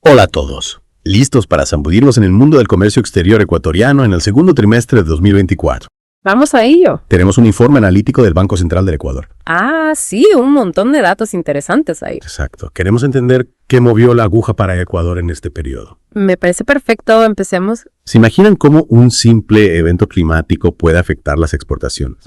Hola a todos. ¿Listos para zambudirnos en el mundo del comercio exterior ecuatoriano en el segundo trimestre de 2024? Vamos a ello. Tenemos un informe analítico del Banco Central del Ecuador. Ah, sí, un montón de datos interesantes ahí. Exacto. Queremos entender qué movió la aguja para Ecuador en este periodo. Me parece perfecto, empecemos. ¿Se imaginan cómo un simple evento climático puede afectar las exportaciones?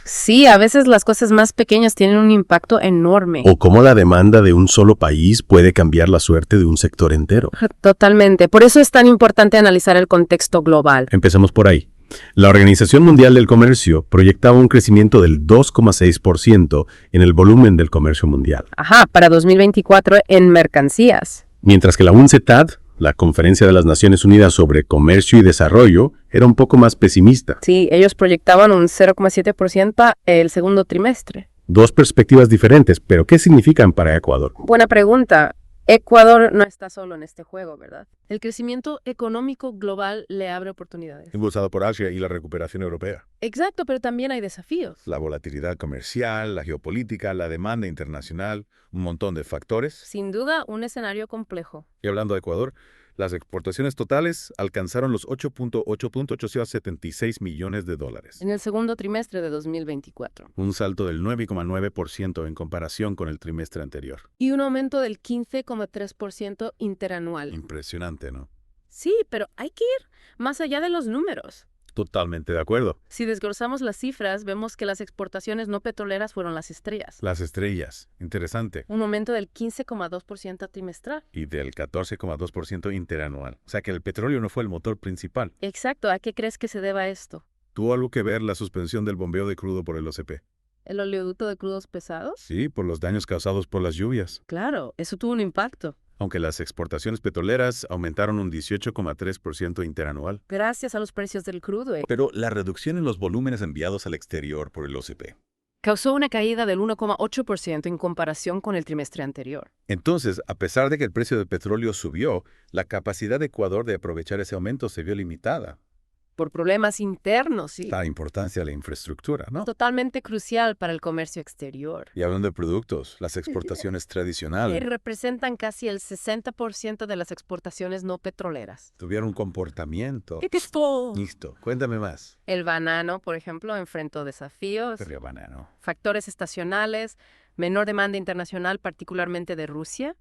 Sí, a veces las cosas más pequeñas tienen un impacto enorme. ¿O cómo la demanda de un solo país puede cambiar la suerte de un sector entero? Totalmente. Por eso es tan importante analizar el contexto global. Empecemos por ahí. La Organización Mundial del Comercio proyectaba un crecimiento del 2,6% en el volumen del comercio mundial. Para 2024 en mercancías. Mientras que la UNCTAD, la Conferencia de las Naciones Unidas sobre Comercio y Desarrollo, era un poco más pesimista. Sí, ellos proyectaban un 0,7% el segundo trimestre. Dos perspectivas diferentes, pero ¿qué significan para Ecuador? Buena pregunta. Ecuador no está solo en este juego, ¿verdad? El crecimiento económico global le abre oportunidades. Impulsado por Asia y la recuperación europea. Exacto, pero también hay desafíos. La volatilidad comercial, la geopolítica, la demanda internacional, un montón de factores. Sin duda, un escenario complejo. Y hablando de Ecuador, las exportaciones totales alcanzaron los 8.876 millones de dólares. En el segundo trimestre de 2024. Un salto del 9,9% en comparación con el trimestre anterior. Y un aumento del 15,3% interanual. Impresionante, ¿no? Sí, pero hay que ir más allá de los números. Totalmente de acuerdo. Si desglosamos las cifras, vemos que las exportaciones no petroleras fueron las estrellas. Las estrellas, interesante. Un aumento del 15,2% trimestral. Y del 14,2% interanual. O sea que el petróleo no fue el motor principal. Exacto, ¿a qué crees que se deba esto? ¿Tuvo algo que ver la suspensión del bombeo de crudo por el OCP? ¿El oleoducto de crudos pesados? Sí, por los daños causados por las lluvias. Claro, eso tuvo un impacto. Aunque las exportaciones petroleras aumentaron un 18,3% interanual. Gracias a los precios del crudo. Pero la reducción en los volúmenes enviados al exterior por el OCP. Causó una caída del 1,8% en comparación con el trimestre anterior. Entonces, a pesar de que el precio del petróleo subió, la capacidad de Ecuador de aprovechar ese aumento se vio limitada. Por problemas internos, sí. La importancia de la infraestructura, ¿no? Totalmente crucial para el comercio exterior. Y hablando de productos, las exportaciones tradicionales Representan casi el 60% de las exportaciones no petroleras. tuvieron un comportamiento. Listo, cuéntame más. El banano, por ejemplo, enfrentó desafíos, Río Banano. factores estacionales, menor demanda internacional, particularmente de Rusia,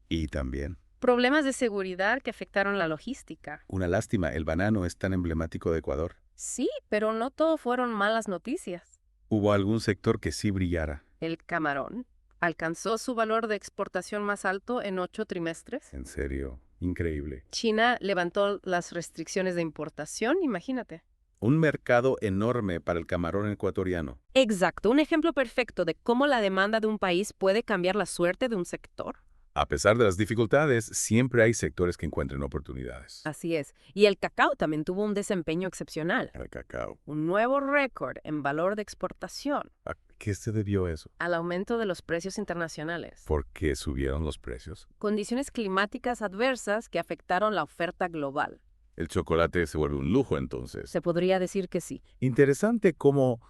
Y también, problemas de seguridad que afectaron la logística. una lástima, el banano es tan emblemático de Ecuador. Sí, pero no todo fueron malas noticias. ¿Hubo algún sector que sí brillara? El camarón alcanzó su valor de exportación más alto en 8 trimestres. En serio, increíble. China levantó las restricciones de importación, imagínate. Un mercado enorme para el camarón ecuatoriano. Exacto, un ejemplo perfecto de cómo la demanda de un país puede cambiar la suerte de un sector. A pesar de las dificultades, siempre hay sectores que encuentren oportunidades. Así es. Y el cacao también tuvo un desempeño excepcional. El cacao. Un nuevo récord en valor de exportación. ¿A qué se debió eso? Al aumento de los precios internacionales. ¿Por qué subieron los precios? Condiciones climáticas adversas que afectaron la oferta global. El chocolate se vuelve un lujo entonces. Se podría decir que sí. Interesante cómo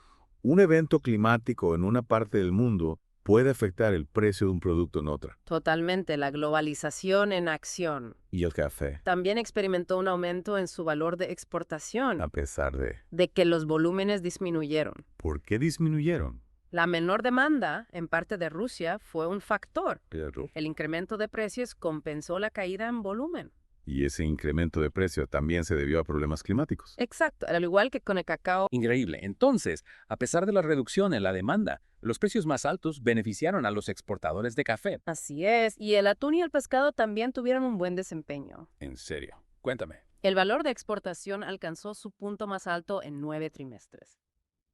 un evento climático en una parte del mundo puede afectar el precio de un producto en otra. Totalmente, la globalización en acción. Y el café, También experimentó un aumento en su valor de exportación, a pesar de que los volúmenes disminuyeron. ¿Por qué disminuyeron? La menor demanda, en parte de Rusia, fue un factor. Pero, El incremento de precios compensó la caída en volumen. y ese incremento de precio también se debió a problemas climáticos. Exacto, al igual que con el cacao. Increíble. Entonces, a pesar de la reducción en la demanda, los precios más altos beneficiaron a los exportadores de café. Así es, y el atún y el pescado también tuvieron un buen desempeño. En serio. Cuéntame. El valor de exportación alcanzó su punto más alto en 9 trimestres.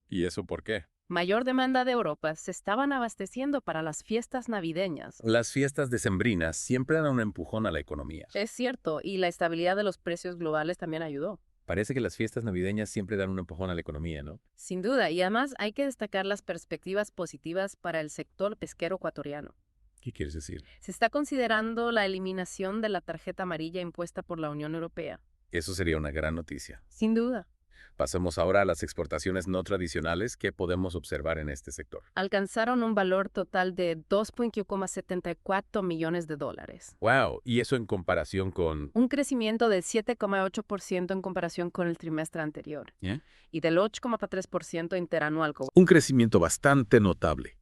¿Y eso por qué? Mayor demanda de Europa se estaban abasteciendo para las fiestas navideñas. Las fiestas decembrinas siempre dan un empujón a la economía. Es cierto, y la estabilidad de los precios globales también ayudó. Parece que las fiestas navideñas siempre dan un empujón a la economía, ¿no? Sin duda, y además hay que destacar las perspectivas positivas para el sector pesquero ecuatoriano. ¿Qué quieres decir? Se está considerando la eliminación de la tarjeta amarilla impuesta por la Unión Europea. Eso sería una gran noticia. Sin duda. Pasemos ahora a las exportaciones no tradicionales que podemos observar en este sector. Alcanzaron un valor total de 2,74 millones de dólares. ¡Wow! Y eso en comparación con... Un crecimiento del 7,8% en comparación con el trimestre anterior. ¿Eh? Y del 8,3% interanual. Un crecimiento bastante notable.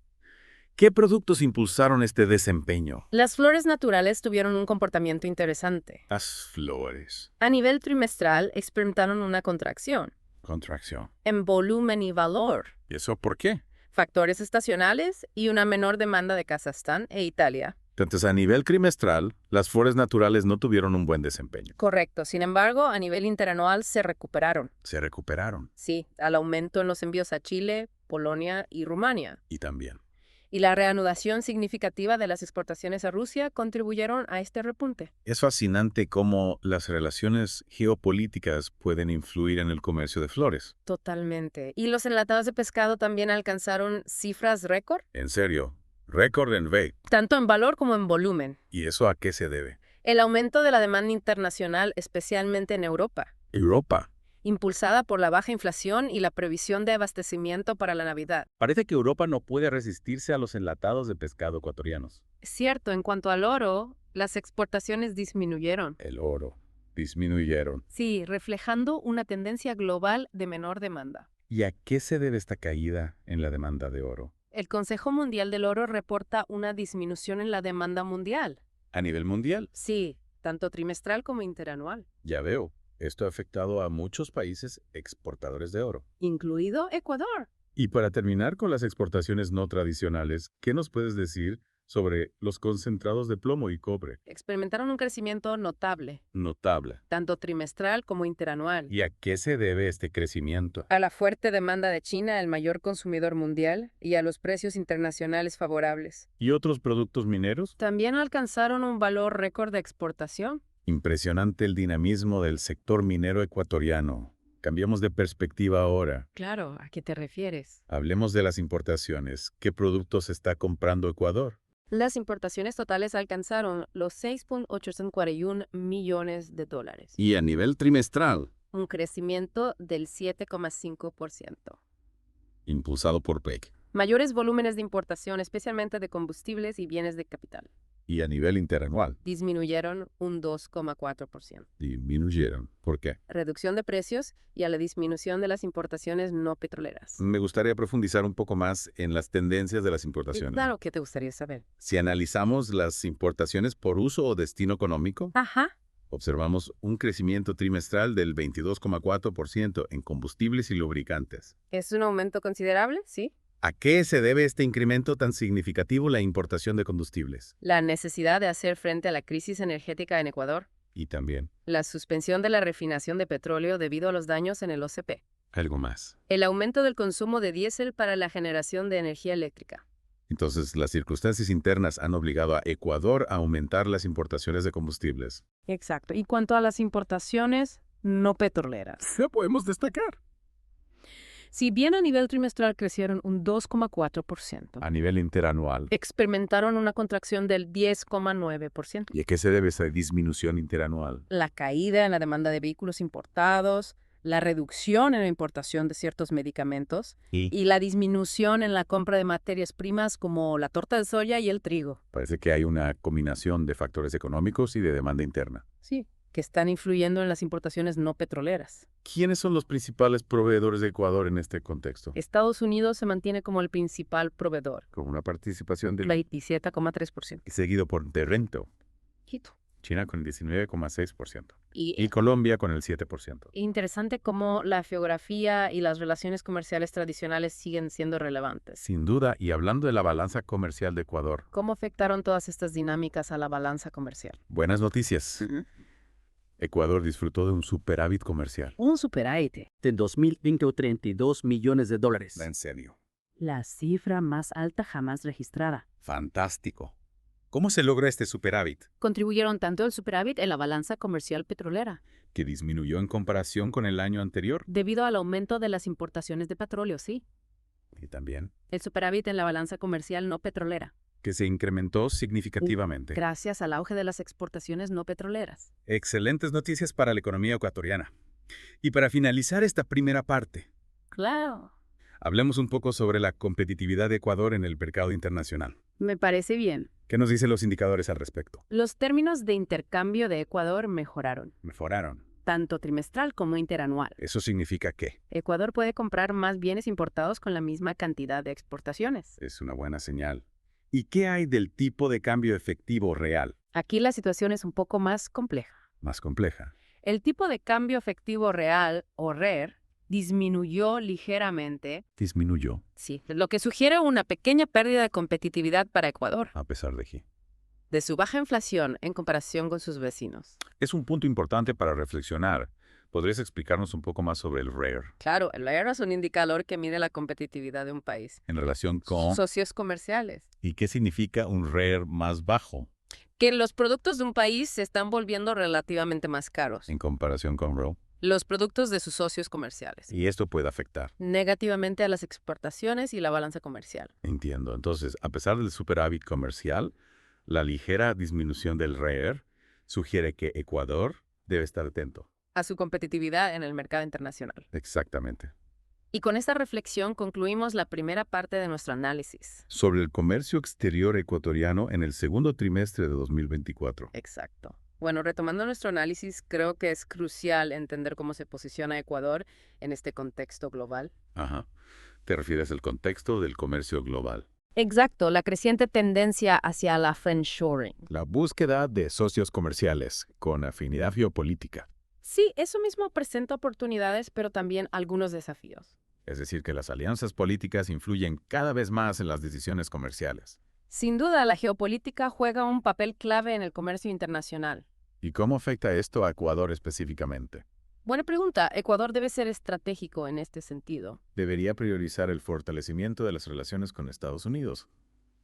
¿Qué productos impulsaron este desempeño? Las flores naturales tuvieron un comportamiento interesante. Las flores. A nivel trimestral, experimentaron una contracción Contracción. en volumen y valor, ¿Y eso por qué? factores estacionales y una menor demanda de Kazajstán e Italia. Entonces, a nivel trimestral, las flores naturales no tuvieron un buen desempeño. Correcto. Sin embargo, a nivel interanual se recuperaron. Se recuperaron. Sí, al aumento en los envíos a Chile, Polonia y Rumania. Y también. Y la reanudación significativa de las exportaciones a Rusia contribuyeron a este repunte. Es fascinante cómo las relaciones geopolíticas pueden influir en el comercio de flores. Totalmente. Y los enlatados de pescado también alcanzaron cifras récord, En serio, récord en VEG. tanto en valor como en volumen. ¿Y eso a qué se debe? El aumento de la demanda internacional, especialmente en Europa, Europa. impulsada por la baja inflación y la previsión de abastecimiento para la Navidad. Parece que Europa no puede resistirse a los enlatados de pescado ecuatorianos. Es cierto, en cuanto al oro, las exportaciones disminuyeron. El oro. Disminuyeron. Sí, reflejando una tendencia global de menor demanda. ¿Y a qué se debe esta caída en la demanda de oro? El Consejo Mundial del Oro reporta una disminución en la demanda mundial. A nivel mundial. Sí, tanto trimestral como interanual, Ya veo. Esto ha afectado a muchos países exportadores de oro. incluido Ecuador. Y para terminar con las exportaciones no tradicionales, ¿qué nos puedes decir sobre los concentrados de plomo y cobre? Experimentaron un crecimiento notable, Notable. tanto trimestral como interanual. ¿Y a qué se debe este crecimiento? A la fuerte demanda de China, el mayor consumidor mundial, y a los precios internacionales favorables. ¿Y otros productos mineros? También alcanzaron un valor récord de exportación. Impresionante el dinamismo del sector minero ecuatoriano. Cambiamos de perspectiva ahora. Claro, ¿a qué te refieres? Hablemos de las importaciones. ¿Qué productos está comprando Ecuador? Las importaciones totales alcanzaron los 6,841 millones de dólares, Y a nivel trimestral, un crecimiento del 7,5%. impulsado por PEC. Mayores volúmenes de importación, especialmente de combustibles y bienes de capital, Y a nivel interanual, disminuyeron un 2,4%. disminuyeron. ¿Por qué? Reducción de precios y a la disminución de las importaciones no petroleras. Me gustaría profundizar un poco más en las tendencias de las importaciones. Claro que te gustaría saber. Si analizamos las importaciones por uso o destino económico, Ajá. observamos un crecimiento trimestral del 22,4% en combustibles y lubricantes. ¿Es un aumento considerable? Sí. ¿A qué se debe este incremento tan significativo la importación de combustibles? La necesidad de hacer frente a la crisis energética en Ecuador. Y también, La suspensión de la refinación de petróleo debido a los daños en el OCP. algo más. El aumento del consumo de diésel para la generación de energía eléctrica. Entonces, las circunstancias internas han obligado a Ecuador a aumentar las importaciones de combustibles. Exacto. Y cuanto a las importaciones no petroleras. ¿Qué podemos destacar? Si bien a nivel trimestral crecieron un 2,4%, A nivel interanual. experimentaron una contracción del 10,9%. ¿Y a qué se debe esa disminución interanual? La caída en la demanda de vehículos importados, la reducción en la importación de ciertos medicamentos y la disminución en la compra de materias primas como la torta de soya y el trigo. Parece que hay una combinación de factores económicos y de demanda interna. Sí, que están influyendo en las importaciones no petroleras. ¿Quiénes son los principales proveedores de Ecuador en este contexto? Estados Unidos se mantiene como el principal proveedor, Con una participación del 27,3%. seguido por Terrento, Quito. China con el 19,6% Y y Colombia con el 7%. interesante cómo la geografía y las relaciones comerciales tradicionales siguen siendo relevantes. Sin duda, y hablando de la balanza comercial de Ecuador, ¿Cómo afectaron todas estas dinámicas a la balanza comercial? buenas noticias. Ecuador disfrutó de un superávit comercial. Un superávit. de 2.032 millones de dólares. En serio. La cifra más alta jamás registrada. Fantástico. ¿Cómo se logra este superávit? Contribuyeron tanto el superávit en la balanza comercial petrolera, ¿Que disminuyó en comparación con el año anterior? debido al aumento de las importaciones de petróleo, sí. Y también, El superávit en la balanza comercial no petrolera, que se incrementó significativamente. gracias al auge de las exportaciones no petroleras. Excelentes noticias para la economía ecuatoriana. Y para finalizar esta primera parte, Claro. hablemos un poco sobre la competitividad de Ecuador en el mercado internacional. Me parece bien. ¿Qué nos dicen los indicadores al respecto? Los términos de intercambio de Ecuador mejoraron, Mejoraron. tanto trimestral como interanual. ¿Eso significa qué? Ecuador puede comprar más bienes importados con la misma cantidad de exportaciones. Es una buena señal. ¿Y qué hay del tipo de cambio efectivo real? Aquí la situación es un poco más compleja. Más compleja. El tipo de cambio efectivo real, o RER, disminuyó ligeramente, Disminuyó, sí, lo que sugiere una pequeña pérdida de competitividad para Ecuador, a pesar de que. de su baja inflación en comparación con sus vecinos. Es un punto importante para reflexionar. ¿Podrías explicarnos un poco más sobre el RARE Claro, el RER es un indicador que mide la competitividad de un país. en relación con... Socios comerciales. ¿Y qué significa un RARE más bajo Que los productos de un país se están volviendo relativamente más caros. en comparación con RAW? Los productos de sus socios comerciales. Y esto puede afectar. Negativamente a las exportaciones y la balanza comercial. Entiendo. Entonces, a pesar del superávit comercial, la ligera disminución del RARE sugiere que Ecuador debe estar atento. A su competitividad en el mercado internacional. Exactamente. Y con esta reflexión concluimos la primera parte de nuestro análisis. Sobre el comercio exterior ecuatoriano en el segundo trimestre de 2024. Exacto. Bueno, retomando nuestro análisis, creo que es crucial entender cómo se posiciona Ecuador en este contexto global. Ajá. ¿Te refieres al contexto del comercio global? Exacto, la creciente tendencia hacia la friendshoring. La búsqueda de socios comerciales con afinidad geopolítica. Sí, eso mismo presenta oportunidades, pero también algunos desafíos. Es decir, que las alianzas políticas influyen cada vez más en las decisiones comerciales. Sin duda, la geopolítica juega un papel clave en el comercio internacional. ¿Y cómo afecta esto a Ecuador específicamente? Buena pregunta. Ecuador debe ser estratégico en este sentido. ¿Debería priorizar el fortalecimiento de las relaciones con Estados Unidos?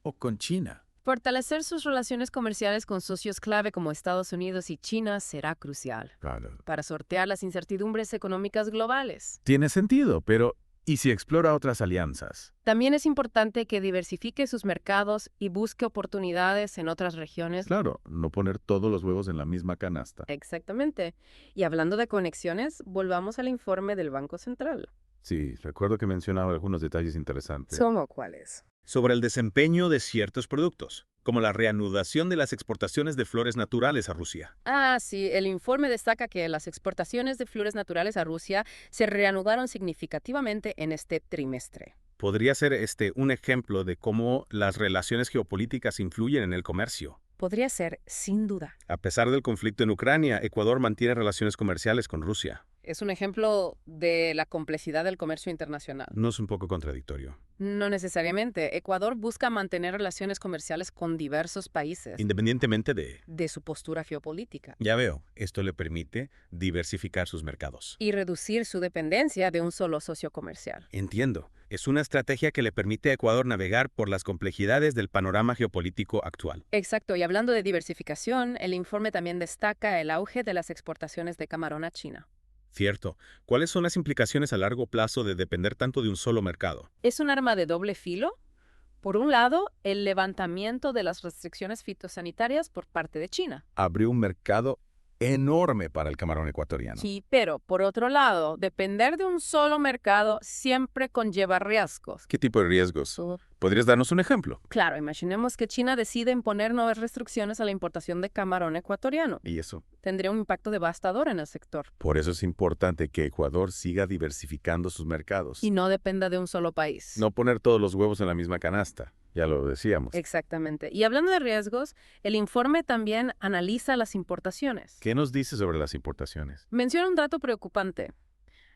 ¿O con China? Fortalecer sus relaciones comerciales con socios clave como Estados Unidos y China será crucial Claro. para sortear las incertidumbres económicas globales. Tiene sentido, pero ¿y si explora otras alianzas? También es importante que diversifique sus mercados y busque oportunidades en otras regiones. Claro, no poner todos los huevos en la misma canasta. Exactamente. Y hablando de conexiones, volvamos al informe del Banco Central. Sí, recuerdo que mencionaba algunos detalles interesantes. ¿Cómo cuáles? Sobre el desempeño de ciertos productos, como la reanudación de las exportaciones de flores naturales a Rusia. Ah, sí, el informe destaca que las exportaciones de flores naturales a Rusia se reanudaron significativamente en este trimestre. Podría ser un ejemplo de cómo las relaciones geopolíticas influyen en el comercio. Podría ser, sin duda. A pesar del conflicto en Ucrania, Ecuador mantiene relaciones comerciales con Rusia. Es un ejemplo de la complejidad del comercio internacional. ¿No es un poco contradictorio? No necesariamente. Ecuador busca mantener relaciones comerciales con diversos países, Independientemente de su postura geopolítica, Ya veo, esto le permite diversificar sus mercados. y reducir su dependencia de un solo socio comercial. Entiendo. Es una estrategia que le permite a Ecuador navegar por las complejidades del panorama geopolítico actual. Exacto, y hablando de diversificación, el informe también destaca el auge de las exportaciones de camarón a China. Cierto. ¿Cuáles son las implicaciones a largo plazo de depender tanto de un solo mercado? ¿Es un arma de doble filo? Por un lado, el levantamiento de las restricciones fitosanitarias por parte de China. Abrió un mercado enorme para el camarón ecuatoriano. Sí, pero por otro lado, depender de un solo mercado siempre conlleva riesgos. ¿Qué tipo de riesgos? ¿Podrías darnos un ejemplo? Claro, imaginemos que China decide imponer nuevas restricciones a la importación de camarón ecuatoriano. Y eso. Tendría un impacto devastador en el sector. Por eso es importante que Ecuador siga diversificando sus mercados. Y no dependa de un solo país. No poner todos los huevos en la misma canasta. Ya lo decíamos. Exactamente. Y hablando de riesgos, el informe también analiza las importaciones. ¿Qué nos dice sobre las importaciones? Menciona un dato preocupante: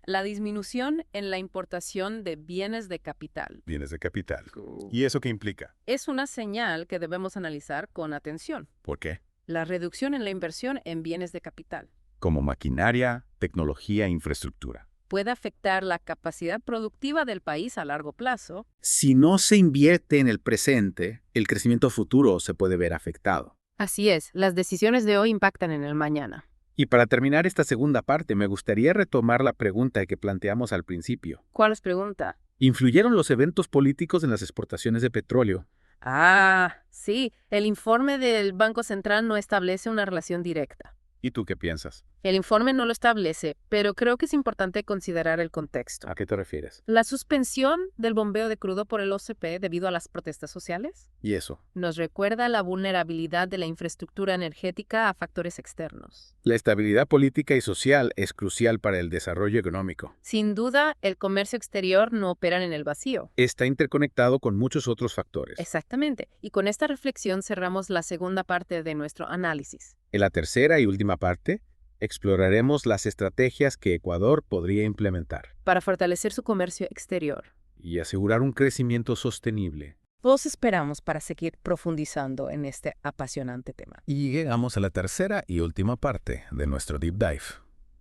la disminución en la importación de bienes de capital. Bienes de capital. ¿Y eso qué implica? Es una señal que debemos analizar con atención. ¿Por qué? La reducción en la inversión en bienes de capital Como maquinaria, tecnología e infraestructura. puede afectar la capacidad productiva del país a largo plazo. Si no se invierte en el presente, el crecimiento futuro se puede ver afectado. Así es, las decisiones de hoy impactan en el mañana. Y para terminar esta segunda parte, me gustaría retomar la pregunta que planteamos al principio. ¿Cuál es pregunta? ¿Influyeron los eventos políticos en las exportaciones de petróleo? Ah, sí, el informe del Banco Central no establece una relación directa. ¿Y tú qué piensas? El informe no lo establece, pero creo que es importante considerar el contexto. ¿A qué te refieres? La suspensión del bombeo de crudo por el OCP debido a las protestas sociales ¿Y eso? nos recuerda la vulnerabilidad de la infraestructura energética a factores externos. La estabilidad política y social es crucial para el desarrollo económico. Sin duda, el comercio exterior no opera en el vacío. Está interconectado con muchos otros factores. Exactamente. Y con esta reflexión cerramos la segunda parte de nuestro análisis. En la tercera y última parte, exploraremos las estrategias que Ecuador podría implementar Para fortalecer su comercio exterior. y asegurar un crecimiento sostenible. Los esperamos para seguir profundizando en este apasionante tema. Y llegamos a la tercera y última parte de nuestro Deep Dive.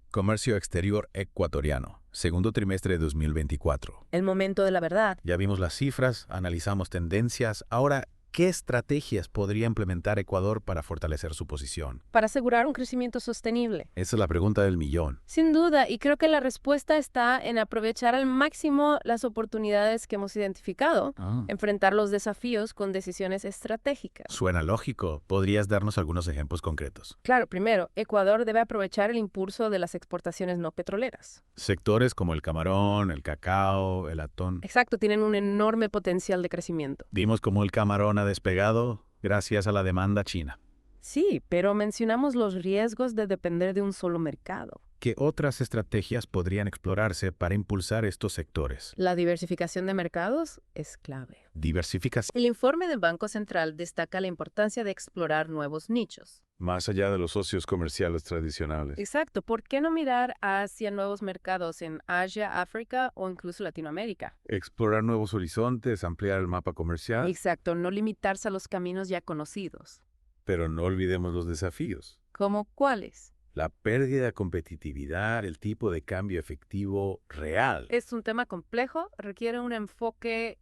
Comercio exterior ecuatoriano, segundo trimestre de 2024. El momento de la verdad. Ya vimos las cifras, analizamos tendencias. Ahora, ¿qué estrategias podría implementar Ecuador para fortalecer su posición? Para asegurar un crecimiento sostenible. Esa es la pregunta del millón. Sin duda, y creo que la respuesta está en aprovechar al máximo las oportunidades que hemos identificado, enfrentar los desafíos con decisiones estratégicas. Suena lógico. ¿Podrías darnos algunos ejemplos concretos? Claro, primero, Ecuador debe aprovechar el impulso de las exportaciones no petroleras. Sectores como el camarón, el cacao, el atún. Exacto, tienen un enorme potencial de crecimiento. Vimos cómo el camarón ha despegado gracias a la demanda china. Sí, pero mencionamos los riesgos de depender de un solo mercado. ¿Qué otras estrategias podrían explorarse para impulsar estos sectores? La diversificación de mercados es clave. Diversificación. El informe del Banco Central destaca la importancia de explorar nuevos nichos. Más allá de los socios comerciales tradicionales. Exacto, ¿por qué no mirar hacia nuevos mercados en Asia, África o incluso Latinoamérica? Explorar nuevos horizontes, ampliar el mapa comercial. Exacto, no limitarse a los caminos ya conocidos. Pero no olvidemos los desafíos. ¿Cómo cuáles? La pérdida de competitividad, el tipo de cambio efectivo real. Es un tema complejo, requiere un enfoque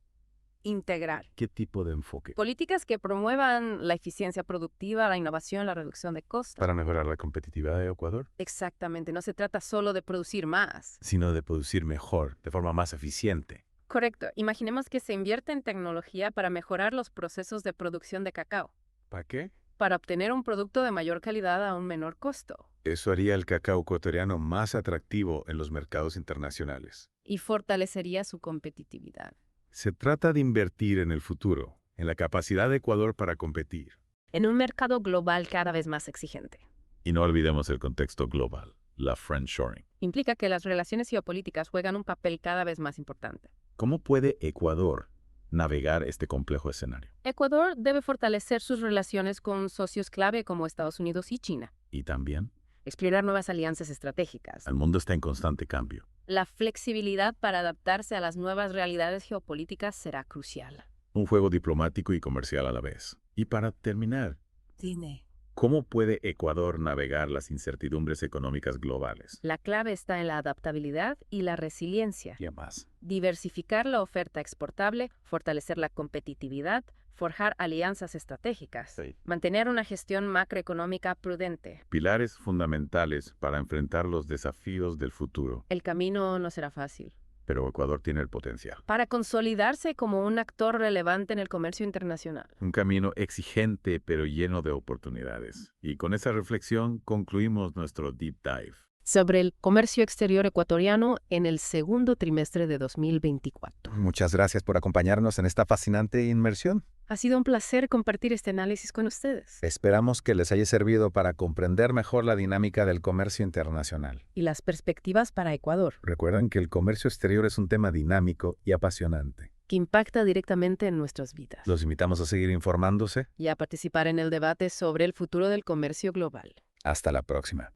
integral. ¿Qué tipo de enfoque? Políticas que promuevan la eficiencia productiva, la innovación, la reducción de costos. Para mejorar la competitividad de Ecuador, Exactamente, no se trata solo de producir más. sino de producir mejor, de forma más eficiente. Correcto, imaginemos que se invierte en tecnología para mejorar los procesos de producción de cacao, ¿Para qué? para obtener un producto de mayor calidad a un menor costo. Eso haría el cacao ecuatoriano más atractivo en los mercados internacionales. Y fortalecería su competitividad. Se trata de invertir en el futuro, en la capacidad de Ecuador para competir. En un mercado global cada vez más exigente. Y no olvidemos el contexto global, la friendshoring. Implica que las relaciones geopolíticas juegan un papel cada vez más importante. ¿Cómo puede Ecuador navegar este complejo escenario? Ecuador debe fortalecer sus relaciones con socios clave como Estados Unidos y China. Y también, Explorar nuevas alianzas estratégicas. el mundo está en constante cambio. La flexibilidad para adaptarse a las nuevas realidades geopolíticas será crucial. Un juego diplomático y comercial a la vez. Y para terminar, Cine. ¿cómo puede Ecuador navegar las incertidumbres económicas globales? La clave está en la adaptabilidad y la resiliencia. ¿Qué más? Diversificar la oferta exportable, fortalecer la competitividad, forjar alianzas estratégicas, Sí. mantener una gestión macroeconómica prudente. Pilares fundamentales para enfrentar los desafíos del futuro. El camino no será fácil. Pero Ecuador tiene el potencial. Para consolidarse como un actor relevante en el comercio internacional. Un camino exigente pero lleno de oportunidades. Y con esa reflexión concluimos nuestro Deep Dive. Sobre el comercio exterior ecuatoriano en el segundo trimestre de 2024. Muchas gracias por acompañarnos en esta fascinante inmersión. Ha sido un placer compartir este análisis con ustedes Esperamos que les haya servido para comprender mejor la dinámica del comercio internacional. y las perspectivas para Ecuador, Recuerden que el comercio exterior es un tema dinámico y apasionante. que impacta directamente en nuestras vidas, Los invitamos a seguir informándose. y a participar en el debate sobre el futuro del comercio global. Hasta la próxima.